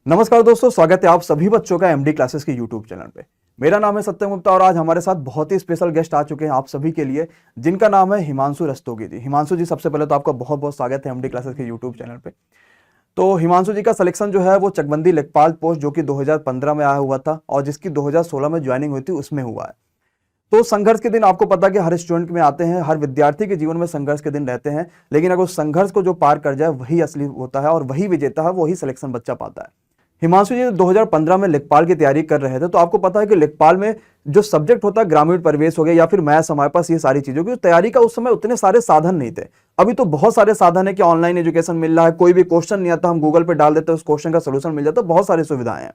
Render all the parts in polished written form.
नमस्कार दोस्तों, स्वागत है आप सभी बच्चों का एमडी क्लासेस के यूट्यूब चैनल पे। मेरा नाम है सत्यम गुप्ता और आज हमारे साथ बहुत ही स्पेशल गेस्ट आ चुके हैं आप सभी के लिए, जिनका नाम है हिमांशु रस्तोगी जी। हिमांशु जी, सबसे पहले तो आपका बहुत बहुत स्वागत है एमडी क्लासेस के यूट्यूब चैनल पे। तो हिमांशु जी का सिलेक्शन जो है वो चकबंदी लेखपाल पोस्ट जो कि 2015 में आया हुआ था और जिसकी 2016 में ज्वाइनिंग हुई थी उसमें हुआ है। तो संघर्ष के दिन आपको पता है कि हर स्टूडेंट में आते हैं, हर विद्यार्थी के जीवन में संघर्ष के दिन रहते हैं, लेकिन अगर उस संघर्ष को जो पार कर जाए वही असली होता है और वही विजेता है, वही सिलेक्शन बच्चा पाता है। हिमांशु जी 2015 में लेखपाल की तैयारी कर रहे थे, तो आपको पता है कि लेखपाल में जो सब्जेक्ट होता है ग्रामीण परिवेश हो गया या फिर मैथ्स, हमारे पास ये सारी चीजों की तैयारी का उस समय उतने सारे साधन नहीं थे। अभी तो बहुत सारे साधन है कि ऑनलाइन एजुकेशन मिल रहा है, कोई भी क्वेश्चन नहीं आता हम गूगल पे डाल देते हैं, उस क्वेश्चन का सोल्यूशन मिल जाता है, बहुत सारी सुविधाएं हैं।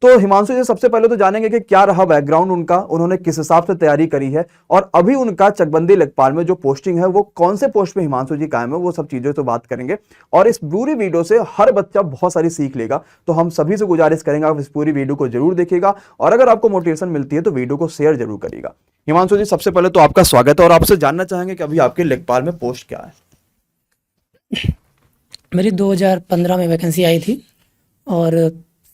तो हिमांशु जी सबसे पहले तो जानेंगे कि क्या रहा बैकग्राउंड उनका, उन्होंने किस हिसाब से तैयारी करी है और अभी उनका चकबंदी लेखपाल में जो पोस्टिंग है वो कौन से पोस्ट पे हिमांशु जी कायम है, वो सब चीजें तो बात करेंगे। और इस पूरी वीडियो से हर बच्चा बहुत सारी सीख लेगा, तो हम सभी से गुजारिश करेंगे आप इस पूरी वीडियो को जरूर देखिएगा और अगर आपको मोटिवेशन मिलती है तो वीडियो को शेयर जरूर करिएगा। हिमांशु जी सबसे पहले तो आपका स्वागत है और आपसे जानना चाहेंगे कि अभी आपके लेखपाल में पोस्ट क्या है। मेरी 2015 में वैकेंसी आई थी और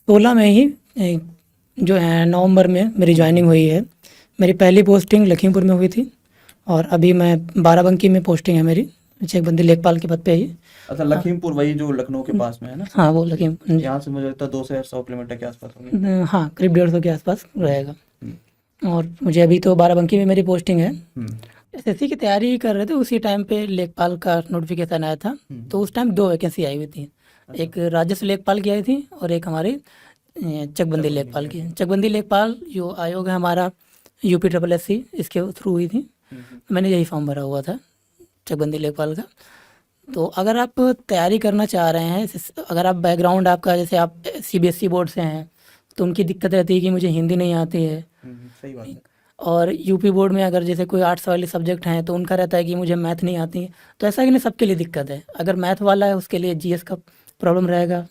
16 में ही जो है नवंबर में मेरी ज्वाइनिंग हुई है। मेरी पहली पोस्टिंग लखीमपुर में हुई थी और अभी मैं बाराबंकी में पोस्टिंग है मेरी, चकबंदी लेखपाल के पद पे ही। अच्छा, लखीमपुर वही जो लखनऊ के पास में है ना? हाँ, वो लखीमपुर, यहाँ से मुझे लगता है 200 किलोमीटर के आसपास होगी। हाँ, करीब 150 के आसपास रहेगा। और मुझे अभी तो बाराबंकी में मेरी पोस्टिंग है। एसएससी की तैयारी कर रहे थे, उसी टाइम पे लेखपाल का नोटिफिकेशन आया था, तो उस टाइम 2 वैकेंसी आई हुई थी। एक राजस्व लेखपाल की आई थी और एक हमारी चकबंदी लेखपाल की। चकबंदी लेखपाल जो आयोग है हमारा UPSSC, इसके थ्रू हुई थी। मैंने यही फॉर्म भरा हुआ था चकबंदी लेखपाल का। तो अगर आप तैयारी करना चाह रहे हैं, अगर आप बैकग्राउंड आपका, जैसे आप CBSE बोर्ड से हैं, तो उनकी दिक्कत रहती है कि मुझे हिंदी नहीं आती है। सही बात है। और यूपी बोर्ड में अगर जैसे कोई आर्ट्स वाले सब्जेक्ट हैं तो उनका रहता है कि मुझे मैथ नहीं आती है। तो ऐसा कि नहीं, सबके लिए दिक्कत है। अगर मैथ वाला है उसके लिए GS का प्रॉब्लम रहेगा,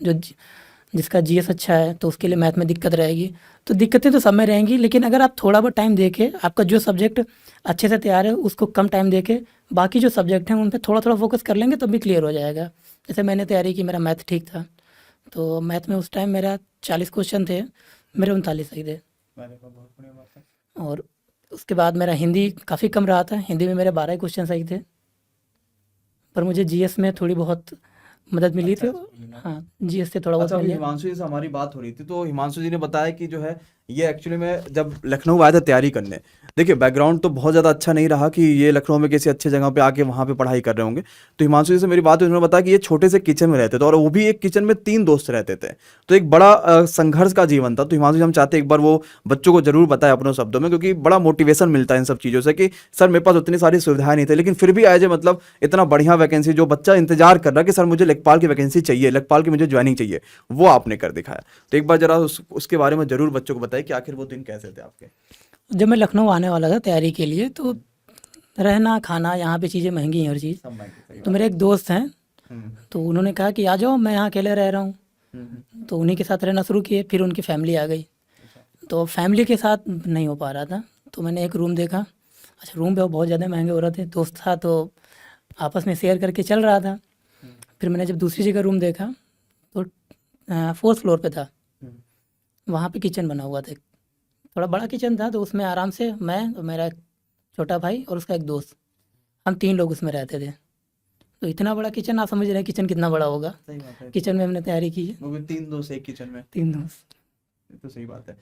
जिसका GS अच्छा है तो उसके लिए मैथ में दिक्कत रहेगी। तो दिक्कतें तो सब में रहेंगी, लेकिन अगर आप थोड़ा बहुत टाइम देके, आपका जो सब्जेक्ट अच्छे से तैयार है उसको कम टाइम देके बाकी जो सब्जेक्ट हैं उन पर थोड़ा थोड़ा फोकस कर लेंगे तो भी क्लियर हो जाएगा। जैसे मैंने तैयारी की, मेरा मैथ ठीक था, तो मैथ में उस टाइम मेरा 40 क्वेश्चन थे, मेरे 39 सही थे। और उसके बाद मेरा हिंदी काफ़ी कम रहा था, हिंदी में मेरे 12 क्वेश्चन सही थे, पर मुझे GS में थोड़ी बहुत मदद मिली थी। हाँ, GS से थोड़ा बहुत मिल गया। हिमांशु जी से हमारी बात हो रही थी तो हिमांशु जी ने बताया कि जो है ये एक्चुअली में जब लखनऊ आया था तैयारी करने, देखिए बैकग्राउंड तो बहुत ज़्यादा अच्छा नहीं रहा कि ये लखनऊ में किसी अच्छे जगह पे आके वहाँ पे पढ़ाई कर रहे होंगे। तो हिमांशु जी से मेरी बात हुई, उन्होंने बताया कि ये छोटे से किचन में रहते थे और वो भी एक किचन में 3 दोस्त रहते थे, तो एक बड़ा संघर्ष का जीवन था। तो हिमांशु जी हम चाहते हैं एक बार वो बच्चों को जरूर बताए अपने शब्दों में, क्योंकि बड़ा मोटिवेशन मिलता है इन सब चीज़ों से कि सर मेरे पास उतनी सारी सुविधाएं नहीं थी, लेकिन फिर भी एज ए मतलब इतना बढ़िया वैकेंसी, जो बच्चा इंतजार कर रहा है कि सर मुझे लेखपाल की वैकेंसी चाहिए, लेखपाल की मुझे ज्वाइनिंग चाहिए, वो आपने कर दिखाया। तो एक बार जरा उसके बारे में जरूर बच्चों को बताइए कि आखिर वो दिन कैसे थे आपके। जब मैं लखनऊ आने वाला था तैयारी के लिए, तो रहना खाना यहाँ पे चीज़ें महंगी हैं, हर चीज़। तो मेरे एक दोस्त हैं, तो उन्होंने कहा कि आ जाओ, मैं यहाँ अकेले रह रहा हूँ। तो उन्हीं के साथ रहना शुरू किए, फिर उनकी फैमिली आ गई, तो फैमिली के साथ नहीं हो पा रहा था। तो मैंने एक रूम देखा, अच्छा रूम पे बहुत ज़्यादा महंगे हो रहे थे, दोस्त था तो आपस में शेयर करके चल रहा था। फिर मैंने जब दूसरी जगह रूम देखा तो 4th फ्लोर पे था, वहाँ पे किचन बना हुआ था, थोड़ा बड़ा किचन था। तो उसमें आराम से मैं और मेरा एक छोटा भाई और उसका एक दोस्त, हम 3 लोग उसमें रहते थे। तो इतना बड़ा किचन, आप समझ रहे हैं किचन कितना बड़ा होगा। सही बात है। किचन में हमने तैयारी की है, वो भी 3 दोस्त एक किचन में, 3 दोस्त। तो सही बात है।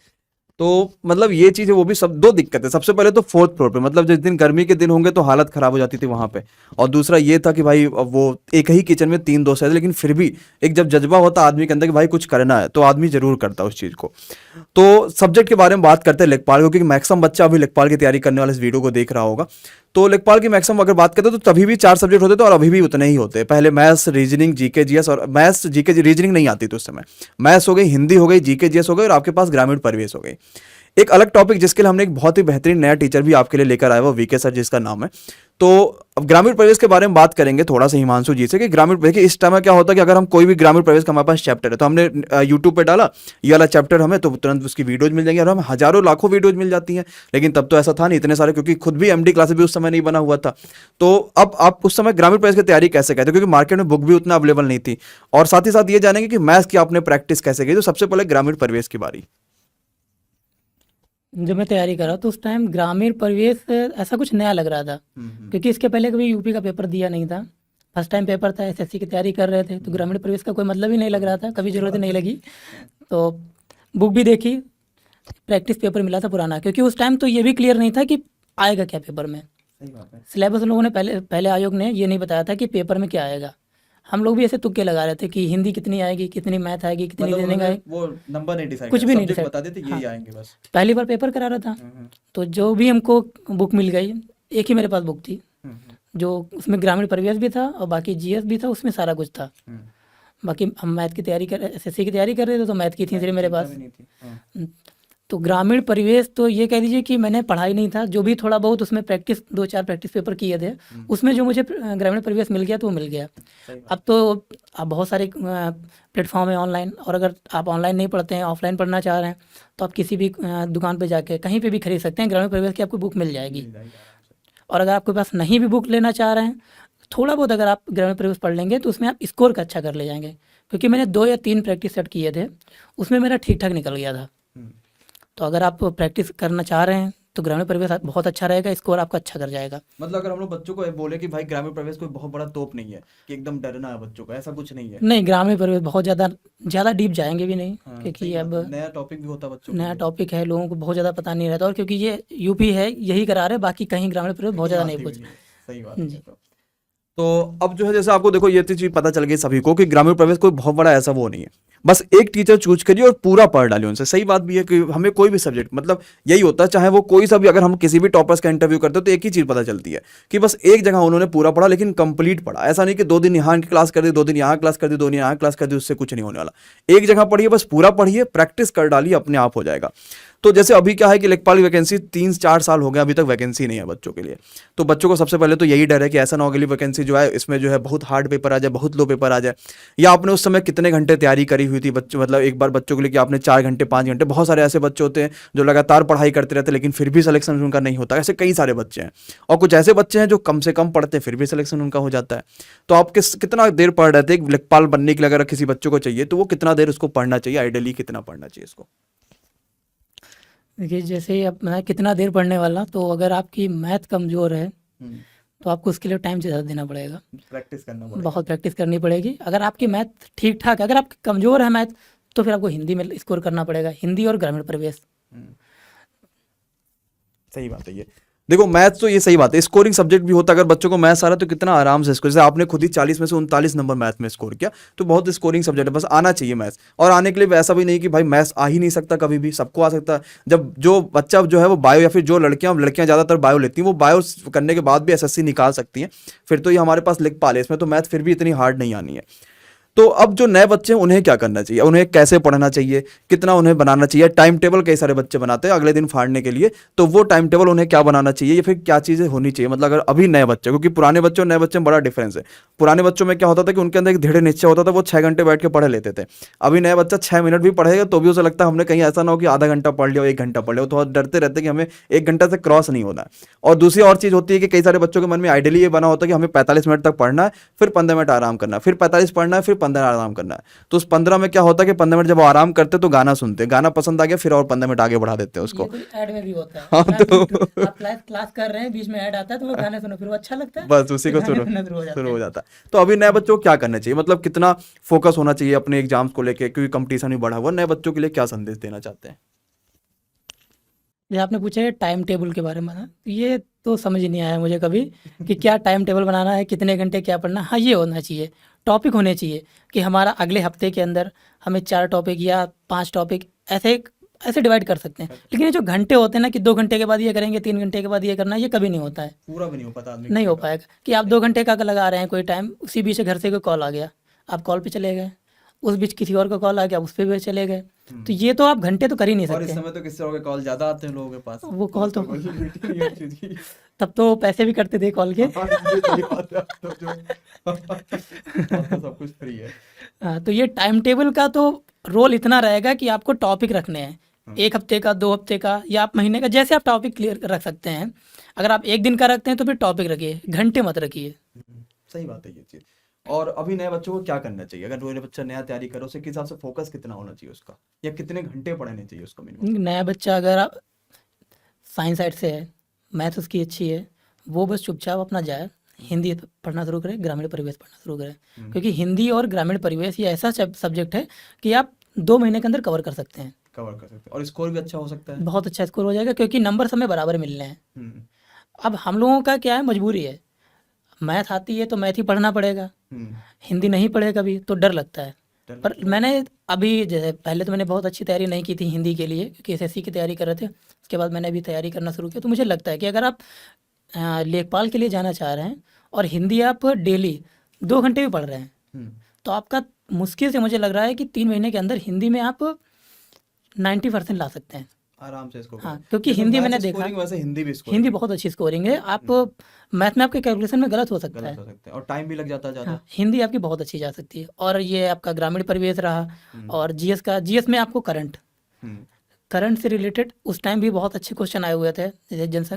तो मतलब ये चीज़ है, वो भी सब 2 दिक्कत है। सबसे पहले तो 4th फ्लोर पे, मतलब जिस दिन गर्मी के दिन होंगे तो हालत खराब हो जाती थी वहाँ पे, और दूसरा ये था कि भाई वो एक ही किचन में 3 दोस्त रहते, लेकिन फिर भी एक जब जज्बा होता आदमी के अंदर कि भाई कुछ करना है तो आदमी जरूर करता उस चीज़ को। तो सब्जेक्ट के बारे में बात करते हैं लेखपाल, क्योंकि मैक्सिमम बच्चा अभी लेखपाल की तैयारी करने वाले इस वीडियो को देख रहा होगा। तो लेखपाल की मैक्सिमम अगर बात करते तो तभी भी 4 सब्जेक्ट होते थे और अभी भी उतने ही होते हैं। पहले मैथ्स, रीजनिंग, GK GS, और मैथ्स GK रीजनिंग नहीं आती थी उस समय, मैथ्स हो गई, हिंदी हो गई, GK GS हो गई और आपके पास ग्रामीण परिवेश हो गई। एक अलग टॉपिक जिसके लिए हमने एक बहुत ही बेहतरीन नया टीचर भी आपके लिए लेकर आया, वो VK सर जिसका नाम है। तो अब ग्रामीण प्रवेश के बारे में बात करेंगे थोड़ा सा हिमांशु जी से कि ग्रामीण देखिए इस टाइम में क्या होता है कि अगर हम कोई भी ग्रामीण प्रवेश का हमारे पास चैप्टर है तो हमने यूट्यूब पे डाला ये वाला चैप्टर हमें तो तुरंत उसकी वीडियोज मिल जाएंगी और हमें हजारों लाखों वीडियोज मिल जाती हैं। लेकिन तब तो ऐसा था नहीं इतने सारे, क्योंकि खुद भी एमडी क्लासेस भी उस समय नहीं बना हुआ था। तो अब आप उस समय ग्रामीण प्रवेश की तैयारी कैसे करते, क्योंकि मार्केट में बुक भी उतना अवेलेबल नहीं थी, और साथ ही साथ ये जानेंगे कि मैथ्स की आपने प्रैक्टिस कैसे की। तो सबसे पहले ग्रामीण प्रवेश की बारी। जब मैं तैयारी कर रहा तो उस टाइम ग्रामीण परिवेश ऐसा कुछ नया लग रहा था, क्योंकि इसके पहले कभी यूपी का पेपर दिया नहीं था। फर्स्ट टाइम पेपर था, एसएससी की तैयारी कर रहे थे, तो ग्रामीण परिवेश का कोई मतलब ही नहीं लग रहा था, कभी ज़रूरत नहीं लगी। तो बुक भी देखी, प्रैक्टिस पेपर मिला था पुराना, क्योंकि उस टाइम तो ये भी क्लियर नहीं था कि आएगा क्या पेपर में। सही बात है। सिलेबस लोगों ने पहले आयोग ने ये नहीं बताया था कि पेपर में क्या आएगा। हम लोग भी ऐसे तुक्के लगा रहे थे कि हिंदी कितनी आएगी, कितनी मैथ आएगी, कितनी रीजनिंग आएगी, वो नंबर नहीं डिसाइड, कुछ भी नहीं डिसाइड। बता देते यही आएंगे बस। पहली बार पेपर करा रहा था, तो जो भी हमको बुक मिल गई, एक ही मेरे पास बुक थी जो उसमें ग्रामीण परिवेश भी था और बाकी जीएस भी था, उसमें सारा कुछ था। बाकी हम मैथ की तैयारी कर एसएससी की तैयारी कर रहे थे, तो मैथ की थी सिर्फ मेरे पास। तो ग्रामीण परिवेश तो ये कह दीजिए कि मैंने पढ़ाई नहीं था, जो भी थोड़ा बहुत उसमें प्रैक्टिस 2-4 प्रैक्टिस पेपर किए थे, उसमें जो मुझे ग्रामीण परिवेश मिल गया तो वो मिल गया। अब तो अब बहुत सारे प्लेटफॉर्म है ऑनलाइन, और अगर आप ऑनलाइन नहीं पढ़ते हैं, ऑफलाइन पढ़ना चाह रहे हैं, तो आप किसी भी दुकान पे जाके कहीं पे भी खरीद सकते हैं, ग्रामीण परिवेश की आपको बुक मिल जाएगी। और अगर आपके पास नहीं भी बुक लेना चाह रहे हैं, थोड़ा बहुत अगर आप ग्रामीण परिवेश पढ़ लेंगे तो उसमें आप स्कोर का अच्छा कर ले जाएंगे, क्योंकि मैंने 2 या 3 प्रैक्टिस सेट किए थे, उसमें मेरा ठीक ठाक निकल गया था। तो अगर आप प्रैक्टिस करना चाह रहे हैं तो ग्रामीण परिवेश बहुत अच्छा रहेगा, स्कोर आपका अच्छा कर जाएगा। मतलब अगर हम लोग बच्चों को बोले कि भाई ग्रामीण प्रवेश कोई बहुत बड़ा तोप नहीं है कि एकदम डरना है बच्चों को, ऐसा कुछ नहीं है। नहीं, ग्रामीण परिवेश बहुत ज़्यादा डीप जाएंगे भी नहीं, हाँ, क्योंकि सही अब बात है। नया टॉपिक भी होता है बच्चों के नया लिए। टॉपिक है, लोगों को बहुत ज़्यादा पता नहीं रहता, और क्योंकि ये यूपी है यही करा रहे, बाकी कहीं ग्रामीण परिवेश बहुत ज़्यादा आती नहीं भी पूछ। नहीं है। सही बात है। जी। तो अब जो है जैसे आपको देखो ये तो चीज पता चल गई सभी को कि ग्रामीण प्रवेश कोई बहुत बड़ा ऐसा वो नहीं है, बस एक टीचर चूज करिए और पूरा पढ़ डालिए उनसे। सही बात भी है कि हमें कोई भी सब्जेक्ट मतलब यही होता है, चाहे वो कोई सा भी, अगर हम किसी भी टॉपर्स का इंटरव्यू करते हो तो एक ही चीज पता चलती है कि बस एक जगह उन्होंने पूरा पढ़ा, लेकिन कंप्लीट पढ़ा। ऐसा नहीं कि 2 दिन यहाँ की क्लास कर दी, 2 दिन यहाँ क्लास कर दी, 2 दिन यहाँ क्लास कर दी, उससे कुछ नहीं होने वाला। एक जगह पढ़िए, बस पूरा पढ़िए, प्रैक्टिस कर डालिए, अपने आप हो जाएगा। तो जैसे अभी क्या है कि लेखपाल की वैकेंसी 3-4 साल हो गया, अभी तक वैकेंसी नहीं है बच्चों के लिए। तो बच्चों को सबसे पहले तो यही डर है कि ऐसा ना हो अगली वैकेंसी जो है इसमें जो है बहुत हार्ड पेपर आ जाए, बहुत लो पेपर आ जाए। या आपने उस समय कितने घंटे तैयारी करी हुई थी बच्चों, मतलब एक बार बच्चों के लिए कि आपने 4 घंटे 5 घंटे, बहुत सारे ऐसे बच्चे होते हैं जो लगातार पढ़ाई करते रहते हैं लेकिन फिर भी सिलेक्शन उनका नहीं होता। ऐसे कई सारे बच्चे हैं, और कुछ ऐसे बच्चे हैं जो कम से कम पढ़ते हैं फिर भी सिलेक्शन उनका हो जाता है। तो आप कितना देर पढ़ रहे थे लेखपाल बनने के लिए? अगर किसी बच्चों को चाहिए तो वो कितना देर उसको पढ़ना चाहिए, आइडियली कितना पढ़ना चाहिए इसको? देखिए, जैसे अब मैं कितना देर पढ़ने वाला, तो अगर आपकी मैथ कमज़ोर है तो आपको उसके लिए टाइम ज़्यादा देना पड़ेगा, प्रैक्टिस करना पड़ेगा। बहुत प्रैक्टिस करनी पड़ेगी। अगर आपकी मैथ ठीक ठाक, अगर आप कमज़ोर है मैथ, तो फिर आपको हिंदी में स्कोर करना पड़ेगा, हिंदी और ग्रामीण परिवेश। सही बात है ये। देखो मैथ्स तो ये सही बात है, स्कोरिंग सब्जेक्ट भी होता है। अगर बच्चों को मैथ्स आ रहा है तो कितना आराम से स्कोर, जैसे आपने खुद ही 40 में से 39 नंबर मैथ में स्कोर किया, तो बहुत स्कोरिंग सब्जेक्ट है, बस आना चाहिए मैथ्स। और आने के लिए ऐसा भी नहीं कि भाई मैथ्स आ ही नहीं सकता, कभी भी सबको आ सकता है। जब जो बच्चा जो है वो बायो, या फिर जो लड़कियां ज़्यादातर बायो लेती हैं, वो बायो करने के बाद भी एसएससी निकाल सकती हैं, फिर तो ये हमारे पास लेखपाल है, इसमें तो मैथ फिर भी इतनी हार्ड नहीं आनी है। तो अब जो नए बच्चे हैं उन्हें क्या करना चाहिए, उन्हें कैसे पढ़ना चाहिए, कितना उन्हें बनाना चाहिए? टाइम टेबल कई सारे बच्चे बनाते हैं अगले दिन फाड़ने के लिए, तो वो टाइम टेबल उन्हें क्या बनाना चाहिए, या फिर क्या चीज़ें होनी चाहिए? मतलब अगर अभी नए बच्चे, क्योंकि पुराने बच्चों और नए बच्चे में बड़ा डिफरेंस है। पुराने बच्चों में क्या होता था कि उनके अंदर एक दृढ़ निश्चय होता था, वो 6 घंटे बैठ के पढ़ लेते थे। अभी नया बच्चा 6 मिनट भी पढ़ेगा तो भी उसे लगता है हमने कहीं ऐसा ना हो कि आधा घंटा पढ़ लिया, 1 घंटा पढ़ लिया, तो डरते रहते कि हमें 1 घंटा से क्रॉस नहीं होना है। और दूसरी और चीज़ होती है कि कई सारे बच्चों के मन में आइडियली ये बना होता है कि हमें 45 मिनट तक पढ़ना है, फिर 15 मिनट आराम करना है, फिर 45 पढ़ना है, फिर 15 आराम करना है। तो उस 15 में क्या होता है कि 15 मिनट जब वो आराम करते तो गाना सुनते, गाना पसंद आ गया, फिर और 15 मिनट आगे बढ़ा देते हैं उसको। ये तो ऐड में भी होता है। हाँ, तो आप क्लास कर रहे हैं, बीच में ऐड आता है, तो वो गाने सुनो, फिर वो अच्छा लगता है, बस उसी को गाने शुरू सुनना शुरू हो जाते शुरू हो हैं। जाता है। तो अभी नए बच्चों को क्या करना चाहिए, मतलब कितना फोकस होना चाहिए अपने एग्जाम्स को लेके, क्योंकि कंपटीशन भी बढ़ा हुआ, नए बच्चों के लिए क्या संदेश देना चाहते हैं? ये आपने पूछा है टाइम टेबल के बारे में ना, तो ये तो समझ ही नहीं आया मुझे कभी कि क्या टाइम टेबल बनाना है, कितने घंटे क्या पढ़ना है। हाँ, ये होना चाहिए, टॉपिक होने चाहिए कि हमारा अगले हफ्ते के अंदर हमें 4 टॉपिक या 5 टॉपिक ऐसे डिवाइड कर सकते हैं। लेकिन ये जो घंटे होते हैं ना कि 2 घंटे के बाद ये करेंगे, 3 घंटे के बाद ये करना है, ये कभी नहीं होता है, पूरा भी नहीं हो पाता आदमी नहीं हो पाएगा। कि आप 2 घंटे का लगा रहे हैं कोई टाइम, उसी बीच घर से कोई कॉल आ गया, आप कॉल पे चले गए, उस बीच किसी और का कॉल आ गया, उस पर भी चले गए, तो ये तो आप घंटे तो कर ही नहीं और इस सकते। समय तो किससे होगा, कॉल ज्यादा आते हैं लोगों के पास, वो कॉल तो कोई मीटिंग नहीं है उस चीज़ की। तब तो पैसे भी करते थे कॉल के। हाँ, ये सही बात है, अब तो जो अब तो सब कुछ फ्री है। हाँ, तो ये टाइम टेबल का तो रोल इतना रहेगा कि आपको टॉपिक रखने हैं, 1 हफ्ते का, 2 हफ्ते का, या आप महीने का, जैसे आप टॉपिक क्लियर रख सकते हैं। अगर आप 1 दिन का रखते हैं तो फिर टॉपिक रखिए, घंटे मत रखिए। सही बात है ये चीज। और अभी नए बच्चों को क्या करना चाहिए, अगर कोई बच्चा नया तैयारी करे, उसे किस हिसाब से फोकस कितना होना चाहिए उसका, या कितने घंटे पढ़ने चाहिए उसको मिनिमम? नया बच्चा अगर आप साइंस साइड से है, मैथ उसकी अच्छी है, वो बस चुपचाप अपना जाए, हिंदी पढ़ना शुरू करें, ग्रामीण परिवेश पढ़ना शुरू करें। क्योंकि हिंदी और ग्रामीण परिवेश ये ऐसा सब्जेक्ट है कि आप 2 महीने के अंदर कवर कर सकते हैं। कवर कर सकते हैं, और स्कोर भी अच्छा हो सकता है। बहुत अच्छा स्कोर हो जाएगा, क्योंकि नंबर समय बराबर मिलने हैं। हम्म। अब हम लोगों का क्या है, मजबूरी है, मैथ आती है तो मैथ ही पढ़ना पड़ेगा, हम्म। हिंदी नहीं पढ़े कभी तो डर लगता है। डर पर मैंने अभी, जैसे पहले तो मैंने बहुत अच्छी तैयारी नहीं की थी हिंदी के लिए, क्योंकि एसएससी की तैयारी कर रहे थे। उसके बाद मैंने अभी तैयारी करना शुरू किया, तो मुझे लगता है कि अगर आप लेखपाल के लिए जाना चाह रहे हैं और हिंदी आप डेली 2 घंटे भी पढ़ रहे हैं, हम्म। तो आपका मुश्किल से मुझे लग रहा है कि 3 महीने के अंदर हिंदी में आप 90% ला सकते हैं। आराम से इसको हाँ, करें। क्योंकि जैसे हिंदी मैथ मैंने से देखा, स्कोरिंग, वैसे हिंदी भी स्कोरिंग हिंदी बहुत अच्छी स्कोरिंग है। आप मैथ में आपके कैलकुलेशन में गलत हो सकता गलत है। हो सकते हैं, और टाइम भी लग जाता है ज्यादा। हाँ, हिंदी आपकी बहुत अच्छी जा सकती है। और ये आपका ग्रामीण परिवेश रहा, हम्म। और जीएस का, जीएस में आपको करंट हम्म। करंट से रिलेटेड उस टाइम भी बहुत अच्छे क्वेश्चन आए हुए थे, जैसे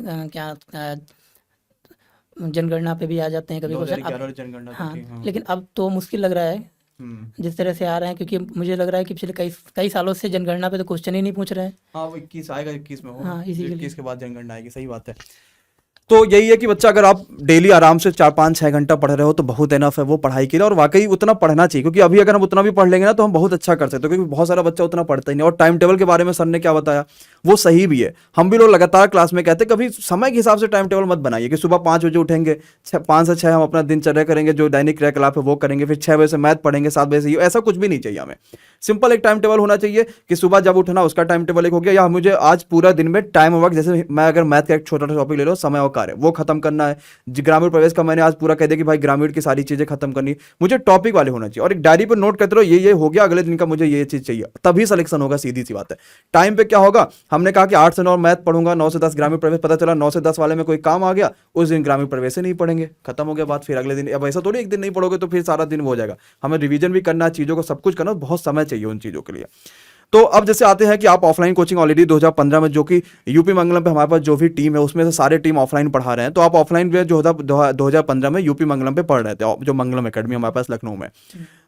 जनगणना पे भी आ जाते हैं कभी क्वेश्चन। 2011 अब वाली जनगणना तो हाँ, थी, हाँ। लेकिन अब तो मुश्किल लग रहा है हम्म। जिस तरह से आ रहे हैं, क्योंकि मुझे लग रहा है कि पिछले कई कई सालों से जनगणना पे तो क्वेश्चन ही नहीं पूछ रहे हैं। हाँ, वो 21 आएगा, 21 में होगा, हाँ, इसी के लिए 21 के बाद जनगणना आएगी, सही बात है। तो यही है कि बच्चा, अगर आप डेली आराम से 4-5-6 घंटा पढ़ रहे हो तो बहुत एनफ है वो पढ़ाई के लिए, और वाकई उतना पढ़ना चाहिए, क्योंकि अभी अगर हम उतना भी पढ़ लेंगे ना तो हम बहुत अच्छा कर सकते हैं, क्योंकि बहुत सारा बच्चा उतना पढ़ता ही नहीं। और टाइम टेबल के बारे में सर ने क्या बताया वो सही भी है। हम भी लोग लगातार क्लास में कहते हैं, कभी समय के हिसाब से टाइम टेबल मत बनाइए कि सुबह 5 बजे उठेंगे, 5 से 6 हम अपना दिनचर्या करेंगे, जो दैनिक क्रियाकलाप है वो करेंगे, फिर 6 बजे से मैथ पढ़ेंगे, 7 बजे से ये, ऐसा कुछ भी नहीं चाहिए हमें। सिंपल एक टाइम टेबल होना चाहिए कि सुबह जब उठना उसका टाइम टेबल एक हो गया, या मुझे आज पूरा दिन में टाइम वर्क, जैसे मैं अगर मैथ का एक छोटा सा टॉपिक ले लो, समय और कार्य, वो खत्म करना है। ग्रामीण प्रवेश का मैंने आज पूरा कह दिया कि भाई ग्रामीण की सारी चीजें खत्म करनी, मुझे टॉपिक वाले होना चाहिए, और एक डायरी पर नोट करते रहो ये हो गया, अगले दिन का मुझे ये चीज चाहिए, तभी सिलेक्शन होगा, सीधी सी बात है। टाइम पे क्या होगा, हमने कहा कि 8 से 9 मैथ पढ़ूंगा, 9 से 10 ग्रामीण प्रवेश, पता चला 9 से 10 वाले में कोई काम आ गया, उस दिन ग्रामीण प्रवेश से नहीं पढ़ेंगे, खत्म हो गया बात। फिर अगले दिन, अब ऐसा थोड़ी एक दिन नहीं पढ़ोगे तो फिर सारा दिन वो हो जाएगा, हमें रिवीजन भी करना, चीजों को सब कुछ करना, बहुत समय चाहिए उन चीजों के लिए। तो अब जैसे आते हैं कि आप ऑफलाइन कोचिंग ऑलरेडी 2015 में, जो कि यूपी मंगलम पे हमारे पास जो भी टीम है उसमें से सारे टीम ऑफलाइन पढ़ा रहे हैं, तो आप ऑफलाइन जो 2015 में यूपी मंगलम पे पढ़ रहे थे, जो मंगलम एकेडमी हमारे पास लखनऊ में।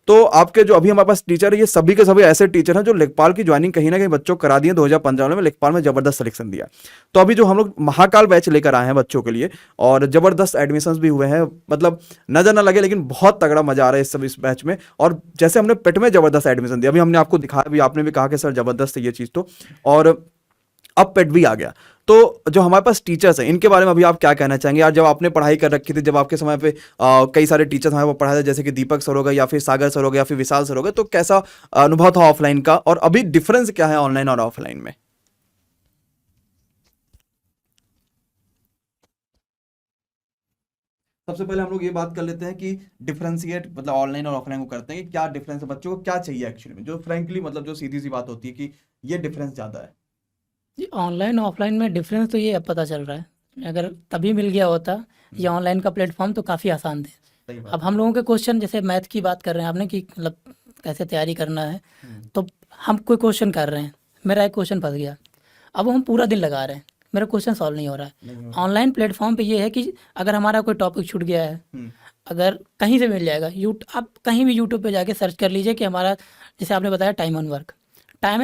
तो आपके जो अभी हमारे पास टीचर है, ये सभी के सभी ऐसे टीचर हैं जो लेखपाल की ज्वाइनिंग कहीं ना कहीं बच्चों को करा दिए 2015 में, लेखपाल में जबरदस्त सिलेक्शन दिया। तो अभी जो हम लोग महाकाल बैच लेकर आए हैं बच्चों के लिए, और जबरदस्त एडमिशंस भी हुए हैं, मतलब नजर ना लगे लेकिन बहुत तगड़ा मजा आ रहा है इस बैच में। और जैसे हमने पेट में जबरदस्त एडमिशन दिया, अभी हमने आपको दिखाया भी, आपने भी कहा कि सर जबरदस्त है ये चीज, तो और अब पेट भी आ गया। तो जो हमारे पास टीचर्स हैं, इनके बारे में अभी आप क्या कहना चाहेंगे यार? जब आपने पढ़ाई कर रखी थी, जब आपके समय पे कई सारे टीचर्स हमारे वो पढ़ाए थे, जैसे कि दीपक सर हो गए, या फिर सागर सर हो गए, या फिर विशाल सर हो गए, तो कैसा अनुभव था ऑफलाइन का, और अभी डिफरेंस क्या है ऑनलाइन और ऑफलाइन में? सबसे पहले हम लोग ये बात कर लेते हैं कि डिफरेंशिएट, मतलब ऑनलाइन और ऑफलाइन को करते हैं कि क्या डिफरेंस है, बच्चों को क्या चाहिए एक्चुअली में, जो फ्रेंकली, मतलब जो सीधी सी बात होती है कि ये डिफरेंस ज्यादा है। जी, ऑनलाइन ऑफलाइन में डिफरेंस तो ये अब पता चल रहा है। अगर तभी मिल गया होता ये ऑनलाइन का प्लेटफॉर्म तो काफ़ी आसान थे। सही बात। अब हम लोगों के क्वेश्चन, जैसे मैथ की बात कर रहे हैं आपने कि मतलब कैसे तैयारी करना है, तो हम कोई क्वेश्चन कर रहे हैं, मेरा एक क्वेश्चन फंस गया, अब वो हम पूरा दिन लगा रहे हैं, मेरा क्वेश्चन सॉल्व नहीं हो रहा है। ऑनलाइन प्लेटफॉर्म पे ये है कि अगर हमारा कोई टॉपिक छूट गया है, अगर कहीं से मिल जाएगा, आप कहीं भी यूट्यूब पे जाके सर्च कर लीजिए कि हमारा, जैसे आपने बताया टाइम एंड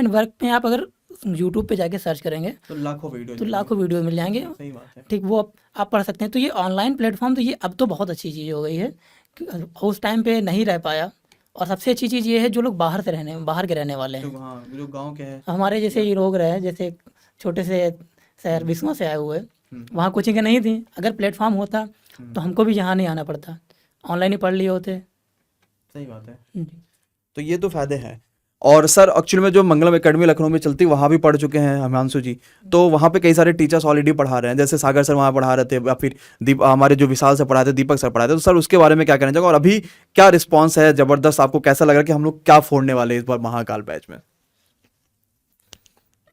वर्क में आप अगर यूट्यूब पे जाके सर्च करेंगे तो लाखों वीडियो, तो लाखों वीडियो मिल जाएंगे। सही बात है। ठीक, वो आप पढ़ सकते हैं। तो ये ऑनलाइन प्लेटफॉर्म, तो ये अब तो बहुत अच्छी चीज़ हो गई है कि उस टाइम पे नहीं रह पाया। और सबसे अच्छी चीज़ ये है, जो लोग बाहर के रहने वाले हैं, हाँ, जो गांव के हैं, हमारे जैसे ये लोग रहे, जैसे छोटे से शहर विस्वा से आए हुए, वहाँ कोचिंग नहीं थी, अगर प्लेटफॉर्म होता तो हमको भी यहाँ नहीं आना पड़ता, ऑनलाइन ही पढ़ लिए होते। सही बात है। जी। तो ये तो फायदे हैं। और सर एक्चुअली में जो मंगलम एकेडमी लखनऊ में चलती, वहाँ भी पढ़ चुके हैं हिमांशु जी, तो वहाँ पे कई सारे टीचर्स ऑलरेडी पढ़ा रहे हैं, जैसे सागर सर वहाँ पढ़ा रहे थे, या फिर हमारे जो विशाल से पढ़ाते, दीपक सर पढ़ाते, तो सर उसके बारे में क्या कहना चाहिए, और अभी क्या रिस्पॉन्स है जबरदस्त, आपको कैसा लग रहा है कि हम लोग क्या फोड़ने वाले हैं इस बार महाकाल बैच में?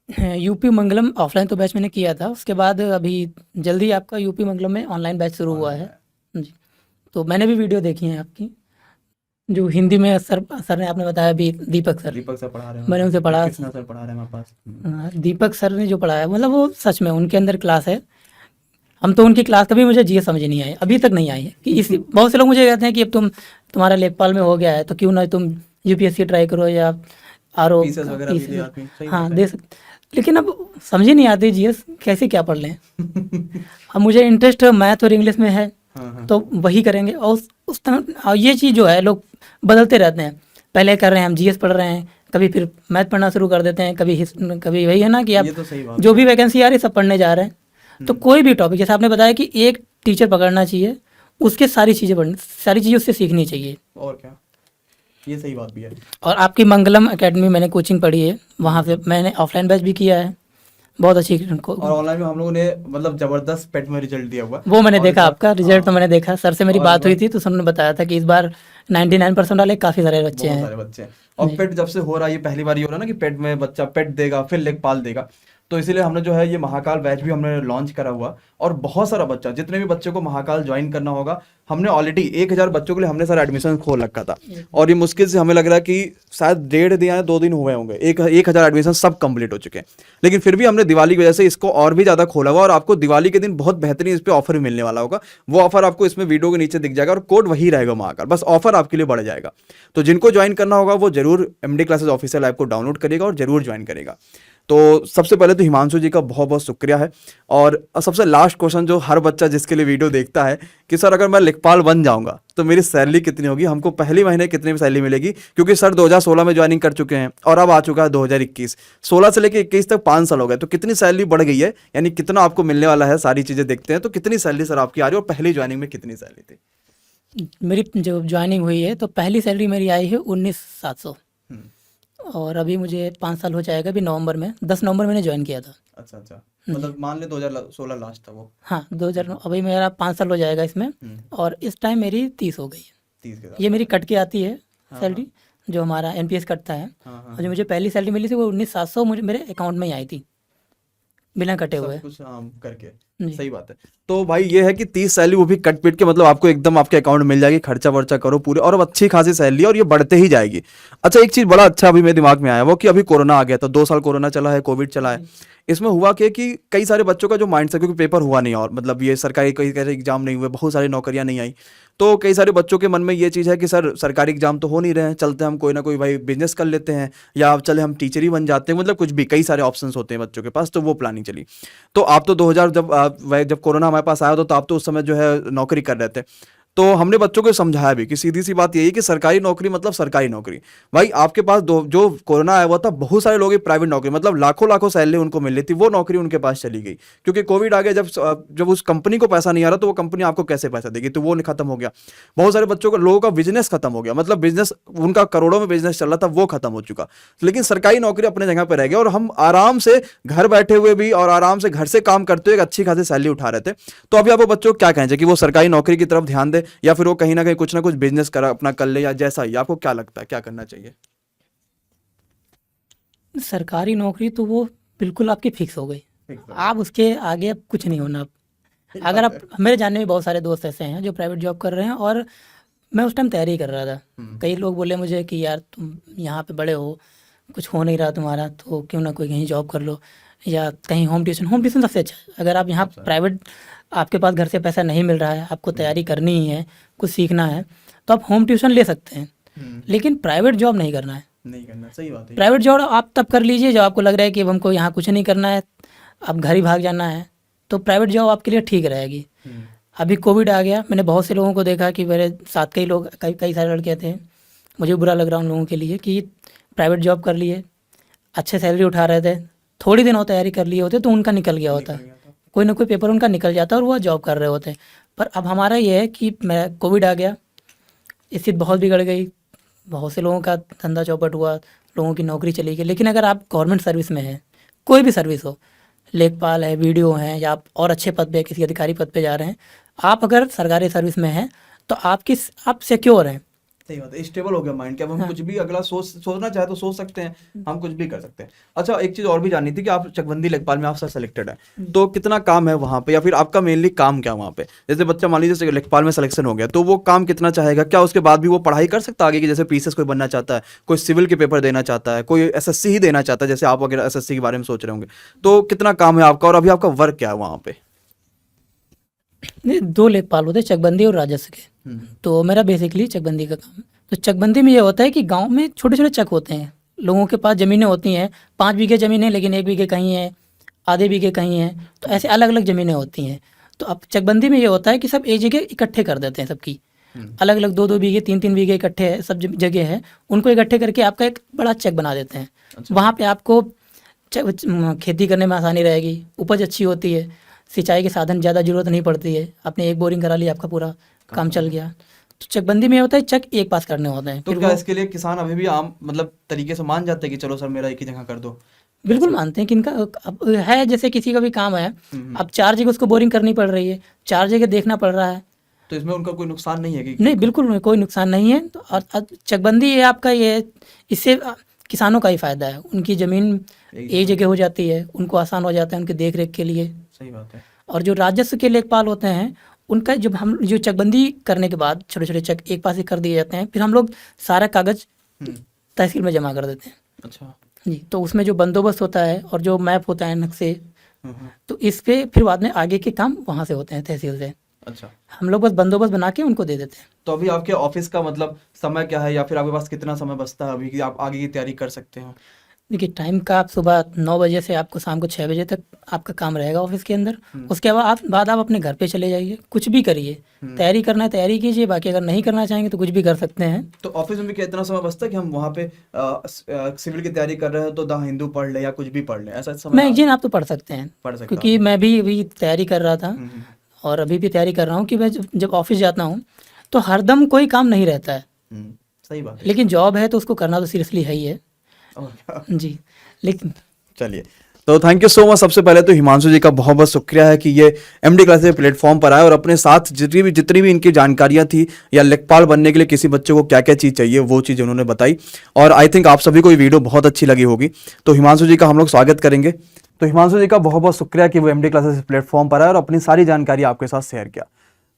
यूपी मंगलम ऑफलाइन तो बैच मैंने किया था, उसके बाद अभी जल्दी आपका यूपी मंगलम में ऑनलाइन बैच शुरू हुआ है जी। तो मैंने भी वीडियो देखी है आपकी, जो हिंदी में सर ने आपने बताया भी, दीपक सर पढ़ा रहे हैं मैंने उनसे पढ़ा। कृष्णा सर पढ़ा रहे हैं हमारे पास। हाँ, दीपक सर ने जो पढ़ाया मतलब वो सच में उनके अंदर क्लास है। हम तो उनकी क्लास कभी मुझे जीएस समझ नहीं आई, अभी तक नहीं आई है कि इसी बहुत से लोग मुझे कहते हैं कि अब तुम्हारा लेखपाल में हो गया है तो क्यों ना तुम यूपीएससी ट्राई करो या आरओ पीसेस वगैरह भी दे आदमी, सही हाँ बात है। दे सकते, लेकिन अब समझ ही नहीं आती जीएस कैसे क्या पढ़ लें। अब मुझे इंटरेस्ट मैथ और इंग्लिश में है हाँ। तो वही करेंगे। और उस तरह और ये चीज़ जो है लोग बदलते रहते हैं, पहले कर रहे हैं हम जीएस पढ़ रहे हैं, कभी फिर मैथ पढ़ना शुरू कर देते हैं, कभी वही है ना कि आप ये तो सही बात जो भी वैकेंसी आ रही है सब पढ़ने जा रहे हैं। तो कोई भी टॉपिक जैसे आपने बताया कि एक टीचर पकड़ना चाहिए, उसके सारी चीज़ें उससे सीखनी चाहिए। और क्या, ये सही बात भी है। और आपकी मंगलम एकेडमी मैंने कोचिंग पढ़ी है, वहाँ से मैंने ऑफलाइन बैच भी किया है, बहुत अच्छी और ऑनलाइन में हम लोगों ने मतलब जबरदस्त पेट में रिजल्ट दिया हुआ। वो मैंने और देखा इस बार- आपका रिजल्ट, तो हाँ, मैंने देखा, सर से मेरी और बात इस हुई बार थी तो सर ने बताया था कि इस बार 99% वाले काफ़ी सारे बच्चे बहुत हैं। सारे बच्चे हैं। और पेट जब से हो रहा है, ये पहली बार ये हो रहा है ना कि पेट में बच्चा पेट देगा फिर लेखपाल देगा, तो इसीलिए हमने जो है ये महाकाल बैच भी हमने लॉन्च करा हुआ। और बहुत सारा बच्चा, जितने भी बच्चों को महाकाल ज्वाइन करना होगा, हमने ऑलरेडी 1000 बच्चों के लिए हमने सारा एडमिशन खोल रखा था। और ये मुश्किल से हमें लग रहा है कि शायद 1.5 या 2 दिन हुए होंगे, 1000 एडमिशन सब कंप्लीट हो चुके हैं। लेकिन फिर भी हमने दिवाली की वजह से इसको और भी ज़्यादा खोला हुआ, और आपको दिवाली के दिन बहुत बेहतरीन इस पर ऑफर भी मिलने वाला होगा। वो ऑफर आपको इसमें वीडियो के नीचे दिख जाएगा, और कोड वही रहेगा महाकाल, बस ऑफर आपके लिए बढ़ जाएगा। तो जिनको ज्वाइन करना होगा वो जरूर एमडी क्लासेस ऑफिशियल ऐप को डाउनलोड करेगा और जरूर ज्वाइन करेगा। तो सबसे पहले तो हिमांशु जी का बहुत बहुत शुक्रिया है। और सबसे लास्ट क्वेश्चन जो हर बच्चा जिसके लिए वीडियो देखता है कि सर अगर मैं लेखपाल बन जाऊंगा तो मेरी सैलरी कितनी होगी, हमको पहले महीने कितनी सैलरी मिलेगी, क्योंकि सर 2016 में ज्वाइनिंग कर चुके हैं और अब आ चुका है 2021, 16 से लेकर 21 तक 5 साल हो गए, तो कितनी सैलरी बढ़ गई है, यानी कितना आपको मिलने वाला है, सारी चीज़ें देखते हैं। तो कितनी सैलरी सर आपकी आ रही है, और पहली ज्वाइनिंग में कितनी सैलरी थी? मेरी जो ज्वाइनिंग हुई है तो पहली सैलरी मेरी आई है 19,700, और अभी मुझे 5 साल हो जाएगा, अभी नवंबर में 10 नवंबर मैंने ज्वाइन किया था। अच्छा अच्छा, मतलब मान ले 2016 लास्ट था वो। हाँ 2009, अभी मेरा 5 साल हो जाएगा इसमें, और इस टाइम मेरी 30 हो गई है। 30 के साथ। ये मेरी कट के आती है सैलरी, जो हमारा एनपीएस कटता है। और जो मुझे पहली सैलरी मिली थी वो 19,700 मुझे मेरे अकाउंट में ही आई थी, बिना कटे हुए। सब कुछ करके। जी। सही बात है। तो भाई ये है कि 30 सैलरी वो भी कट पीट के, मतलब आपको एकदम आपके अकाउंट मिल जाएगी, खर्चा वर्चा करो पूरे, और अब अच्छी खासी सैलरी, और ये बढ़ते ही जाएगी। अच्छा, एक चीज बड़ा अच्छा अभी मेरे दिमाग में आया, वो कि अभी कोरोना आ गया था, 2 साल कोरोना चला है, कोविड चला है। इसमें हुआ क्या कि कई सारे बच्चों का जो माइंड सेट, क्योंकि पेपर हुआ नहीं, और मतलब ये सरकारी कई सारे एग्जाम नहीं हुए, बहुत सारी नौकरियां नहीं आई, तो कई सारे बच्चों के मन में ये चीज़ है कि सर सरकारी एग्जाम तो हो नहीं रहे हैं, चलते हम कोई ना कोई भाई बिजनेस कर लेते हैं, या चले हम टीचर ही बन जाते हैं, मतलब कुछ भी, कई सारे ऑप्शंस होते हैं बच्चों के पास। तो वो प्लानिंग चली। तो आप तो 2000 जब कोरोना हमारे पास आया तो आप तो उस समय जो है नौकरी कर रहे थे। तो हमने बच्चों को समझाया भी कि सीधी सी बात यही कि सरकारी नौकरी मतलब सरकारी नौकरी। भाई आपके पास जो कोरोना आया हुआ था, बहुत सारे लोग प्राइवेट नौकरी, मतलब लाखों लाखों सैलरी उनको मिल रही थी, वो नौकरी उनके पास चली गई, क्योंकि कोविड आ गया। जब उस कंपनी को पैसा नहीं आ रहा तो वो कंपनी आपको कैसे पैसा देगी, तो वो खत्म हो गया। बहुत सारे बच्चों का, लोगों का बिजनेस खत्म हो गया, मतलब बिजनेस उनका करोड़ों में बिजनेस चल रहा था, वो खत्म हो चुका। लेकिन सरकारी नौकरी अपने जगह पर रह गया, और हम आराम से घर बैठे हुए भी और आराम से घर से काम करते हुए एक अच्छी खासी सैलरी उठा रहे थे। तो अभी आप वो बच्चों को क्या कहेंगे कि वो सरकारी नौकरी की तरफ ध्यान दे, या फिर वो कहीं ना कुछ ना कुछ बिजनेस कर अपना कर ले, या जैसा ही आपको क्या लगता है क्या करना चाहिए? सरकारी नौकरी तो वो बिल्कुल आपकी फिक्स हो गई, आप उसके आगे अब कुछ नहीं होना। अगर आप, मेरे जानने में बहुत सारे दोस्त ऐसे हैं जो प्राइवेट जॉब कर रहे हैं, और मैं उस टाइम तैयारी कर रहा था। कई लोग बोले मुझे कि यार तुम यहाँ पे बड़े हो, कुछ हो नहीं रहा तुम्हारा, तो क्यों ना कोई कहीं जॉब कर लो, या कहीं होम ट्यूशन सबसे अच्छा है। अगर आप यहाँ प्राइवेट, आपके पास घर से पैसा नहीं मिल रहा है, आपको तैयारी करनी ही है, कुछ सीखना है, तो आप होम ट्यूशन ले सकते हैं, लेकिन प्राइवेट जॉब नहीं करना है। नहीं करना, सही बात है। प्राइवेट जॉब आप तब कर लीजिए जब आपको लग रहा है कि अब हमको यहाँ कुछ नहीं करना है, अब घर ही भाग जाना है, तो प्राइवेट जॉब आपके लिए ठीक रहेगी। अभी कोविड आ गया, मैंने बहुत से लोगों को देखा कि मेरे साथ कई लोग, कई सारे लड़के थे, मुझे बुरा लग रहा उन लोगों के लिए कि प्राइवेट जॉब कर लिए, अच्छे सैलरी उठा रहे थे, थोड़ी दिन और तैयारी कर लिए होते तो उनका निकल गया होता, कोई ना कोई पेपर उनका निकल जाता और वो जॉब कर रहे होते। पर अब हमारा ये है कि मैं, कोविड आ गया, स्थिति बहुत बिगड़ गई, बहुत से लोगों का धंधा चौपट हुआ, लोगों की नौकरी चली गई। लेकिन अगर आप गवर्नमेंट सर्विस में हैं, कोई भी सर्विस हो, लेखपाल है, वीडियो हैं, या आप और अच्छे पद पे, किसी अधिकारी पद पे जा रहे हैं, आप अगर सरकारी सर्विस में हैं तो आप सिक्योर हैं। सही बात है, स्टेबल हो गया माइंड कि अब हम कुछ भी अगला सोचना चाहे तो सोच सकते हैं, हम कुछ भी कर सकते हैं। अच्छा, एक चीज और भी जाननी थी कि आप चकबंदी लेखपाल में आप सर सेलेक्टेड है, तो कितना काम है वहाँ पे, या फिर आपका मेनली काम क्या वहाँ पे? जैसे बच्चा मान लीजिए लेखपाल में सिलेक्शन हो गया, तो वो काम कितना चाहेगा, क्या उसके बाद भी वो पढ़ाई कर सकता है आगे की? जैसे पीसीएस कोई बनना चाहता है, कोई सिविल के पेपर देना चाहता है, कोई एसएससी ही देना चाहता है, जैसे आप वगैरह एसएससी के बारे में सोच रहे होंगे, तो कितना काम है आपका और अभी आपका वर्क क्या है वहाँ पे? नहीं, 2 लेखपाल होते हैं, चकबंदी और राजस्व के। तो मेरा बेसिकली चकबंदी का काम है। तो चकबंदी में ये होता है कि गांव में छोटे छोटे चक होते हैं, लोगों के पास ज़मीनें होती हैं, 5 बीघे ज़मीन है लेकिन 1 बीघे कहीं है, आधे बीघे कहीं है, तो ऐसे अलग अलग ज़मीनें होती हैं। तो अब चकबंदी में ये होता है कि सब एक जगह इकट्ठे कर देते हैं, सबकी अलग अलग 2-2 बीघे 3-3 बीघे इकट्ठे है, सब जगह है, उनको इकट्ठे करके आपका एक बड़ा चेक बना देते हैं। वहाँ पे आपको खेती करने में आसानी रहेगी, उपज अच्छी होती है, सिंचाई के साधन ज़्यादा ज़रूरत नहीं पड़ती है, आपने एक बोरिंग करा ली, आपका पूरा काम चल गया। तो चकबंदी में होता है चक एक पास करने होते हैं। तो फिर क्या वो इसके लिए किसान अभी भी आम मतलब तरीके से मान जाते हैं कि चलो सर मेरा एक ही जगह कर दो? बिल्कुल मानते हैं कि इनका अब है, जैसे किसी का भी काम है, अब 4 जगह उसको बोरिंग करनी पड़ रही है, 4 जगह देखना पड़ रहा है, तो इसमें उनका कोई नुकसान नहीं है कि? नहीं बिल्कुल नहीं, कोई नुकसान नहीं है। तो और चकबंदी ये आपका ये इससे किसानों का ही फ़ायदा है, उनकी ज़मीन एक जगह हो जाती है, उनको आसान हो जाता है उनकी देख रेख के लिए। सही बात है। और जो राजस्व के लेखपाल होते हैं, उनका जब हम जो चकबंदी करने के बाद छोटे छोटे चक एक पास ही कर दिए जाते हैं, फिर हम लोग सारा कागज़ तहसील में जमा कर देते हैं। अच्छा। जी, तो उसमें जो बंदोबस्त होता है और जो मैप होता है नक्शे, तो इस पे फिर बाद में आगे के काम वहाँ से होते हैं तहसील से। अच्छा, हम लोग बस बंदोबस्त बना के उनको दे देते हैं। तो अभी आपके ऑफिस का मतलब समय क्या है, या फिर आपके पास कितना समय बचता है अभी कि आप आगे की तैयारी कर सकते हो? देखिए, टाइम का आप सुबह 9 बजे से आपको शाम को 6 बजे तक आपका काम रहेगा ऑफिस के अंदर। उसके बाद आप अपने घर पे चले जाइए, कुछ भी करिए, तैयारी करना है तैयारी कीजिए, बाकी अगर नहीं करना चाहेंगे तो कुछ भी कर सकते हैं। तो ऑफिस में भी क्या इतना समय बचता है कि हम वहाँ पे सिविल की तैयारी कर रहे हैं तो द हिंदू पढ़ ले या कुछ भी पढ़ ले, ऐसा समय मैगजीन आप तो पढ़ सकते हैं, पढ़ सकता क्योंकि मैं भी अभी तैयारी कर रहा था और अभी भी तैयारी कर रहा हूँ कि मैं जब ऑफिस जाता हूँ तो हरदम कोई काम नहीं रहता है, सही बात है। लेकिन जॉब है तो उसको करना तो सीरियसली है ही है। और क्या? जी, लेकिन चलिए, तो थैंक यू सो मच। सबसे पहले तो हिमांशु जी का बहुत बहुत शुक्रिया है कि ये एमडी क्लासेस प्लेटफॉर्म पर आए और अपने साथ जितनी भी इनकी जानकारियां थी या लेखपाल बनने के लिए किसी बच्चे को क्या क्या चीज़ चाहिए वो चीज़ उन्होंने बताई, और आई थिंक आप सभी को ये वीडियो बहुत अच्छी लगी होगी। तो हिमांशु जी का हम लोग स्वागत करेंगे। तो हिमांशु जी का बहुत बहुत शुक्रिया कि वो एमडी क्लासेस प्लेटफॉर्म पर आए और अपनी सारी जानकारी आपके साथ शेयर किया।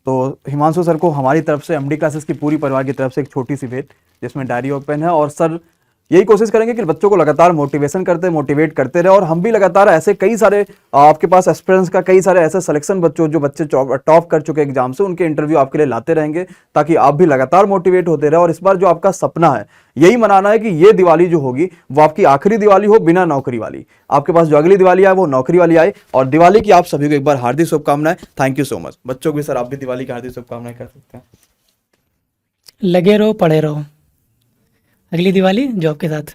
तो हिमांशु सर को हमारी तरफ से, एमडी क्लासेस की पूरी परिवार की तरफ से एक छोटी सी भेंट जिसमें डायरी और पेन है, और सर यही कोशिश करेंगे कि बच्चों को लगातार मोटिवेट करते रहे, और हम भी लगातार ऐसे कई सारे आपके पास एक्सपीरियंस का कई सारे ऐसे सिलेक्शन जो बच्चे टॉप कर चुके एग्जाम से, उनके इंटरव्यू आपके लिए लाते रहेंगे ताकि आप भी लगातार मोटिवेट होते रहे। और इस बार जो आपका सपना है यही मनाना है कि ये दिवाली जो होगी वो आपकी आखिरी दिवाली हो बिना नौकरी वाली, आपके पास जो अगली दिवाली आए वो नौकरी वाली आए। और दिवाली की आप सभी को एक बार हार्दिक शुभकामनाएं। Thank you so much. बच्चों को भी सर आप भी दिवाली की हार्दिक शुभकामनाएं कर सकते हैं। लगे रहो, पढ़े रहो, अगली दिवाली जॉब के साथ।